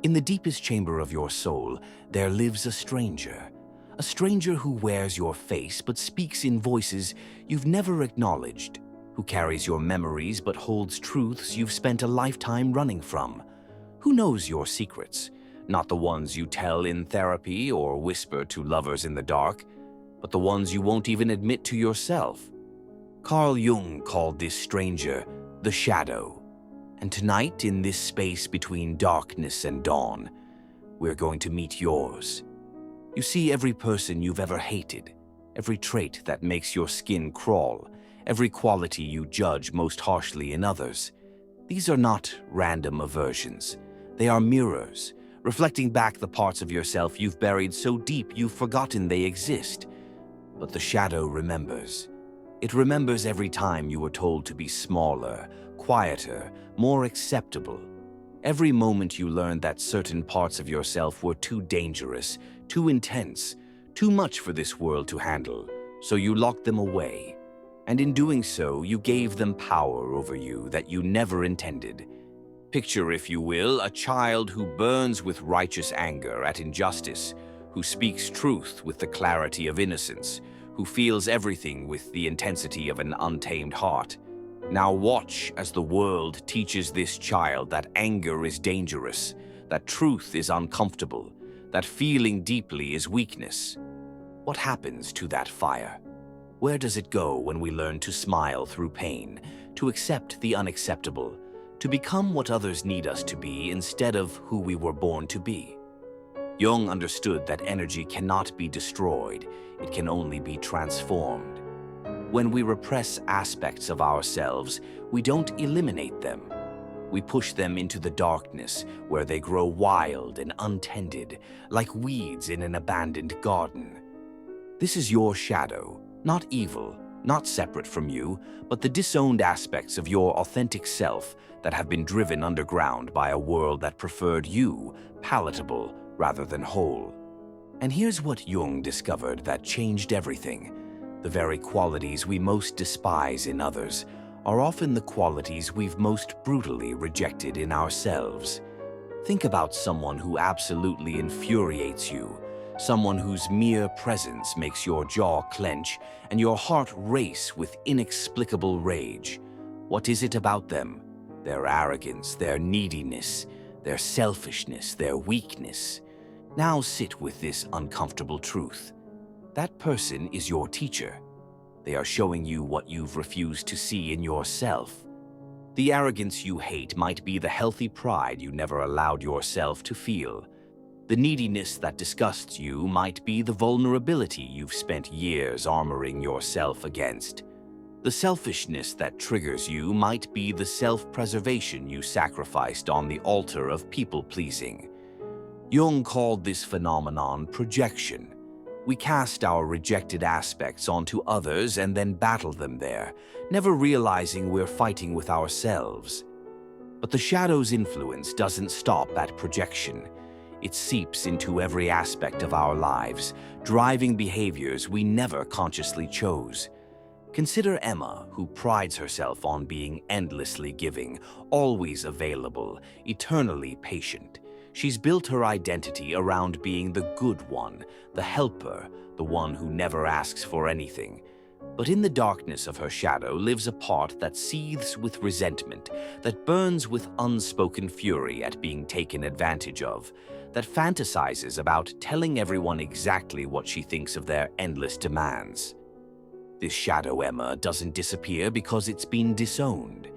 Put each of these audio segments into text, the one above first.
In the deepest chamber of your soul, there lives a stranger who wears your face but speaks in voices you've never acknowledged, who carries your memories but holds truths you've spent a lifetime running from, who knows your secrets, not the ones you tell in therapy or whisper to lovers in the dark, but the ones you won't even admit to yourself. Carl Jung called this stranger the shadow. And tonight, in this space between darkness and dawn, we're going to meet yours. You see, every person you've ever hated, every trait that makes your skin crawl, every quality you judge most harshly in others, these are not random aversions. They are mirrors, reflecting back the parts of yourself you've buried so deep you've forgotten they exist. But the shadow remembers. It remembers every time you were told to be smaller, quieter, more acceptable. Every moment you learned that certain parts of yourself were too dangerous, too intense, too much for this world to handle, so you locked them away. And in doing so, you gave them power over you that you never intended. Picture, if you will, a child who burns with righteous anger at injustice, who speaks truth with the clarity of innocence, who feels everything with the intensity of an untamed heart. Now watch as the world teaches this child that anger is dangerous, that truth is uncomfortable, that feeling deeply is weakness. What happens to that fire? Where does it go when we learn to smile through pain, to accept the unacceptable, to become what others need us to be instead of who we were born to be? Jung understood that energy cannot be destroyed, it can only be transformed. When we repress aspects of ourselves, we don't eliminate them. We push them into the darkness where they grow wild and untended, like weeds in an abandoned garden. This is your shadow, not evil, not separate from you, but the disowned aspects of your authentic self that have been driven underground by a world that preferred you palatable rather than whole. And here's what Jung discovered that changed everything. The very qualities we most despise in others are often the qualities we've most brutally rejected in ourselves. Think about someone who absolutely infuriates you, someone whose mere presence makes your jaw clench and your heart race with inexplicable rage. What is it about them? Their arrogance, their neediness, their selfishness, their weakness. Now sit with this uncomfortable truth. That person is your teacher. They are showing you what you've refused to see in yourself. The arrogance you hate might be the healthy pride you never allowed yourself to feel. The neediness that disgusts you might be the vulnerability you've spent years armoring yourself against. The selfishness that triggers you might be the self-preservation you sacrificed on the altar of people-pleasing. Jung called this phenomenon projection. We cast our rejected aspects onto others and then battle them there, never realizing we're fighting with ourselves. But the shadow's influence doesn't stop at projection. It seeps into every aspect of our lives, driving behaviors we never consciously chose. Consider Emma, who prides herself on being endlessly giving, always available, eternally patient. She's built her identity around being the good one, the helper, the one who never asks for anything. But in the darkness of her shadow lives a part that seethes with resentment, that burns with unspoken fury at being taken advantage of, that fantasizes about telling everyone exactly what she thinks of their endless demands. This shadow Emma doesn't disappear because it's been disowned.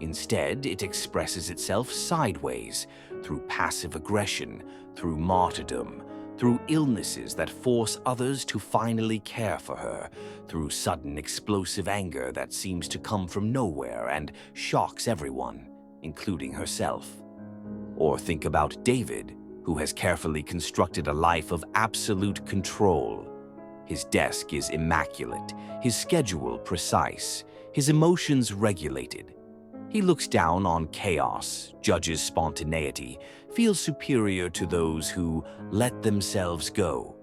Instead, it expresses itself sideways, through passive aggression, through martyrdom, through illnesses that force others to finally care for her, through sudden explosive anger that seems to come from nowhere and shocks everyone, including herself. Or think about David, who has carefully constructed a life of absolute control. His desk is immaculate, his schedule precise, his emotions regulated. He looks down on chaos, judges spontaneity, feels superior to those who let themselves go.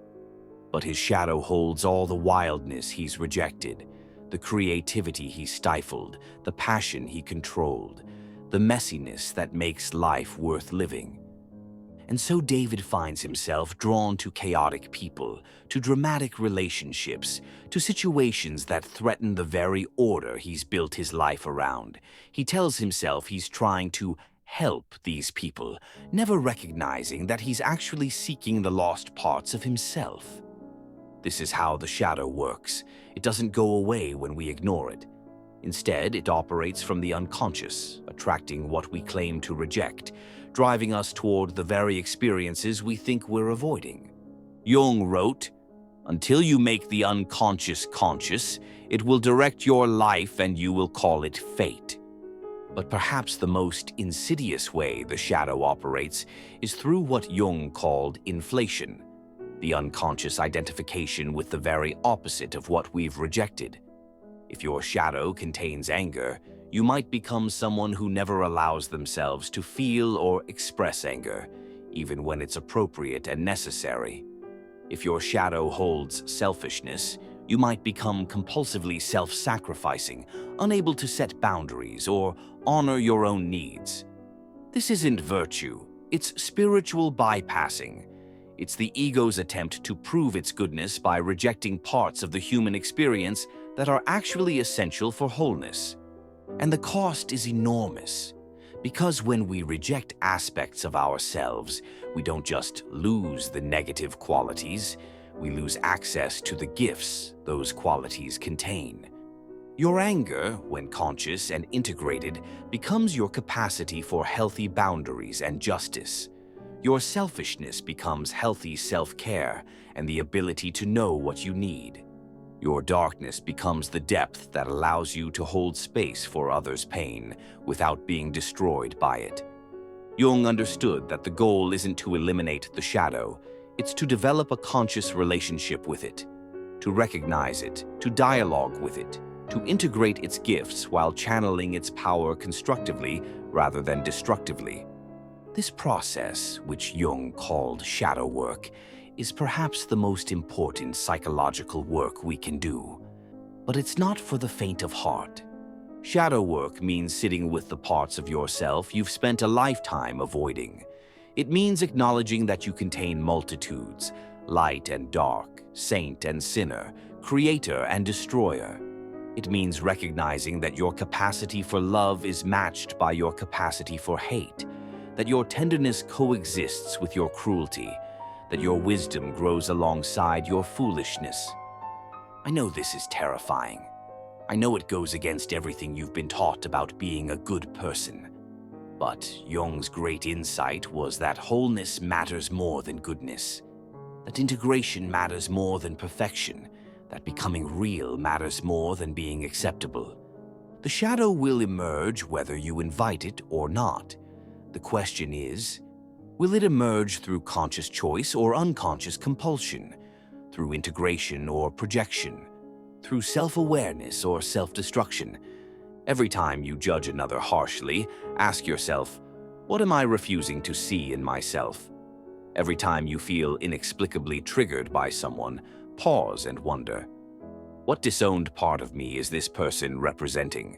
But his shadow holds all the wildness he's rejected, the creativity he stifled, the passion he controlled, the messiness that makes life worth living. And so David finds himself drawn to chaotic people, to dramatic relationships, to situations that threaten the very order he's built his life around. He tells himself he's trying to help these people, never recognizing that he's actually seeking the lost parts of himself. This is how the shadow works. It doesn't go away when we ignore it. Instead, it operates from the unconscious, attracting what we claim to reject, driving us toward the very experiences we think we're avoiding. Jung wrote, "Until you make the unconscious conscious, it will direct your life and you will call it fate." But perhaps the most insidious way the shadow operates is through what Jung called inflation, the unconscious identification with the very opposite of what we've rejected. If your shadow contains anger, you might become someone who never allows themselves to feel or express anger, even when it's appropriate and necessary. If your shadow holds selfishness, you might become compulsively self-sacrificing, unable to set boundaries or honor your own needs. This isn't virtue, it's spiritual bypassing. It's the ego's attempt to prove its goodness by rejecting parts of the human experience that are actually essential for wholeness. And the cost is enormous, because when we reject aspects of ourselves, we don't just lose the negative qualities, we lose access to the gifts those qualities contain. Your anger, when conscious and integrated, becomes your capacity for healthy boundaries and justice. Your selfishness becomes healthy self-care and the ability to know what you need. Your darkness becomes the depth that allows you to hold space for others' pain without being destroyed by it. Jung understood that the goal isn't to eliminate the shadow, it's to develop a conscious relationship with it, to recognize it, to dialogue with it, to integrate its gifts while channeling its power constructively rather than destructively. This process, which Jung called shadow work, is perhaps the most important psychological work we can do. But it's not for the faint of heart. Shadow work means sitting with the parts of yourself you've spent a lifetime avoiding. It means acknowledging that you contain multitudes, light and dark, saint and sinner, creator and destroyer. It means recognizing that your capacity for love is matched by your capacity for hate, that your tenderness coexists with your cruelty, that your wisdom grows alongside your foolishness. I know this is terrifying. I know it goes against everything you've been taught about being a good person. But Jung's great insight was that wholeness matters more than goodness, that integration matters more than perfection, that becoming real matters more than being acceptable. The shadow will emerge whether you invite it or not. The question is, will it emerge through conscious choice or unconscious compulsion, through integration or projection, through self-awareness or self-destruction? Every time you judge another harshly, ask yourself, what am I refusing to see in myself? Every time you feel inexplicably triggered by someone, pause and wonder, what disowned part of me is this person representing?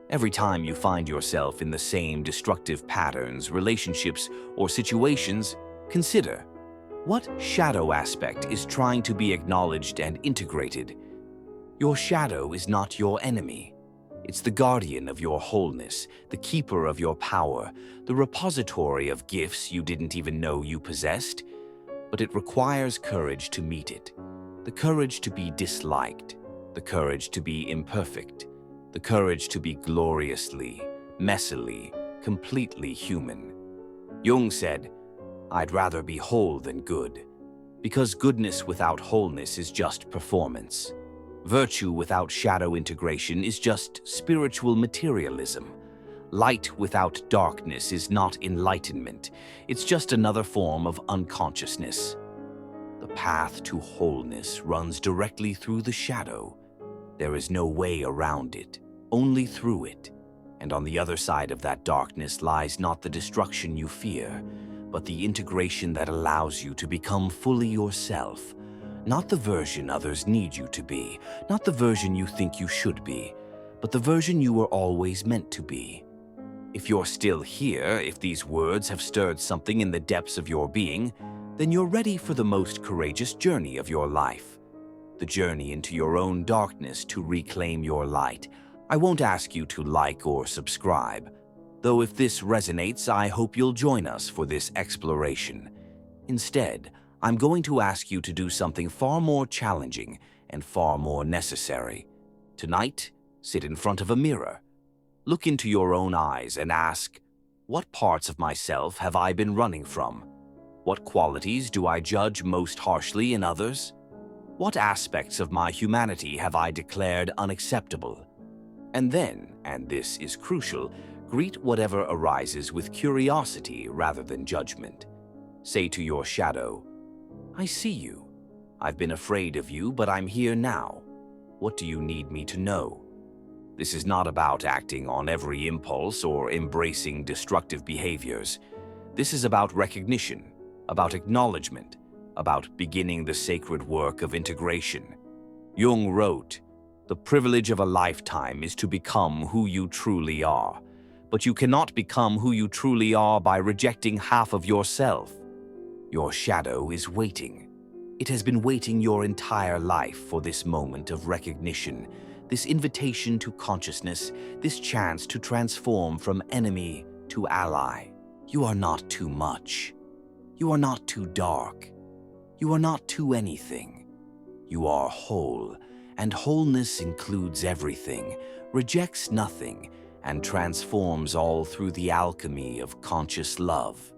Every time you find yourself in the same destructive patterns, relationships, or situations, consider, what shadow aspect is trying to be acknowledged and integrated? Your shadow is not your enemy. It's the guardian of your wholeness, the keeper of your power, the repository of gifts you didn't even know you possessed. But it requires courage to meet it, the courage to be disliked, the courage to be imperfect, the courage to be gloriously, messily, completely human. Jung said, "I'd rather be whole than good, because goodness without wholeness is just performance. Virtue without shadow integration is just spiritual materialism. Light without darkness is not enlightenment. It's just another form of unconsciousness." The path to wholeness runs directly through the shadow. There is no way around it, only through it. And on the other side of that darkness lies not the destruction you fear, but the integration that allows you to become fully yourself. Not the version others need you to be, not the version you think you should be, but the version you were always meant to be. If you're still here, if these words have stirred something in the depths of your being, then you're ready for the most courageous journey of your life. The journey into your own darkness to reclaim your light. I won't ask you to like or subscribe, though if this resonates, I hope you'll join us for this exploration. Instead, I'm going to ask you to do something far more challenging and far more necessary. Tonight, sit in front of a mirror. Look into your own eyes and ask, what parts of myself have I been running from? What qualities do I judge most harshly in others? What aspects of my humanity have I declared unacceptable? And then, and this is crucial, greet whatever arises with curiosity rather than judgment. Say to your shadow, I see you. I've been afraid of you, but I'm here now. What do you need me to know? This is not about acting on every impulse or embracing destructive behaviors. This is about recognition, about acknowledgement, about beginning the sacred work of integration. Jung wrote, "The privilege of a lifetime is to become who you truly are, but you cannot become who you truly are by rejecting half of yourself." Your shadow is waiting. It has been waiting your entire life for this moment of recognition, this invitation to consciousness, this chance to transform from enemy to ally. You are not too much. You are not too dark. You are not too anything. You are whole, and wholeness includes everything, rejects nothing, and transforms all through the alchemy of conscious love.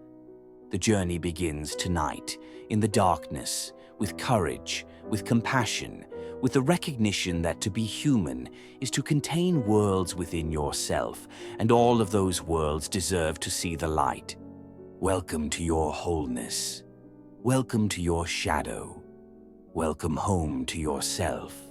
The journey begins tonight, in the darkness, with courage, with compassion, with the recognition that to be human is to contain worlds within yourself, and all of those worlds deserve to see the light. Welcome to your wholeness. Welcome to your shadow. Welcome home to yourself.